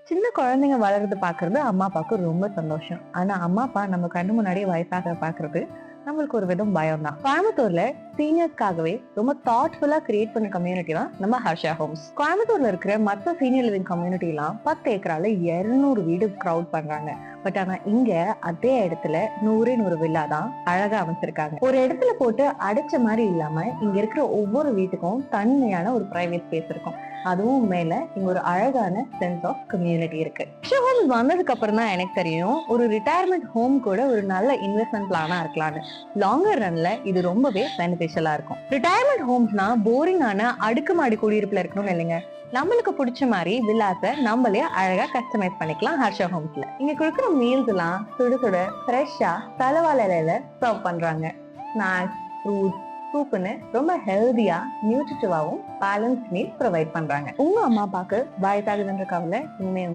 சின்ன குழந்தைங்க வளர்றது பாக்குறது அம்மா அப்பாவுக்கு ரொம்ப சந்தோஷம். ஆனா அம்மா அப்பா நம்ம கண்ணு முன்னாடியே வயசாக பாக்குறது நம்மளுக்கு ஒரு விதம் பயம் தான். கோயம்புத்தூர்ல சீனியர்ஸ்க்காகவே ரொம்ப தாட்ஃபுல்லா கிரியேட் பண்ண கம்யூனிட்டி தான் நம்ம ஹர்ஷா ஹோம்ஸ். கோயம்புத்தூர்ல இருக்கிற மத்த சீனியர் லிவிங் கம்யூனிட்டி எல்லாம் 10 ஏக்கரால 200 வீடு கிரவுட் பண்றாங்க. பட் ஆனா இங்க அதே இடத்துல 100 வில்லா தான் அழகா அமைச்சிருக்காங்க. ஒரு இடத்துல போட்டு அடைச்ச மாதிரி இல்லாம இங்க இருக்கிற ஒவ்வொரு வீட்டுக்கும் தனிமையான ஒரு பிரைவேட் ஸ்பேஸ் இருக்கும். அதுவும் மேல இங்க ஒரு அழகான சென்ஸ் ஆஃப் கம்யூனிட்டி இருக்கு. ஹர்ஷா ஹோம்ஸ் வந்ததுக்கு அப்புறம் தான் எனக்கு தெரியும் ஒரு ரிட்டையர்மெண்ட் ஹோம் கூட ஒரு நல்ல இன்வெஸ்ட்மெண்ட் பிளானா இருக்கலாம்னு. லாங்கர் ரன்ல இது ரொம்பவே பெனிஃபிஷியலா இருக்கும். ரிட்டையர்மெண்ட் ஹோம்ஸ்னா போரிங்கான அடுக்குமாடி குடியிருப்புல இருக்கணும்னு இல்லைங்க. நம்மளுக்கு பிடிச்ச மாதிரி வில்லாச நம்மளே அழகா கஸ்டமைஸ் பண்ணிக்கலாம் ஹர்ஷா ஹோம்ஸ்ல. இங்க கொடுக்குற மீல்ஸ் எல்லாம் சுட சுட ஃப்ரெஷ்ஷா தலவாழை இலையில சர்வ் பண்றாங்க. ஸ்நாக்ஸ், ஃப்ரூட்ஸ், சூப்புன்னு ரொம்ப ஹெல்தியா நியூட்ரிட்டிவாவும் பேலன்ஸ் மீல் ப்ரொவைட் பண்றாங்க. உங்க அம்மா அப்பாக்கு வயசாகுதுன்ற கவலை இனிமே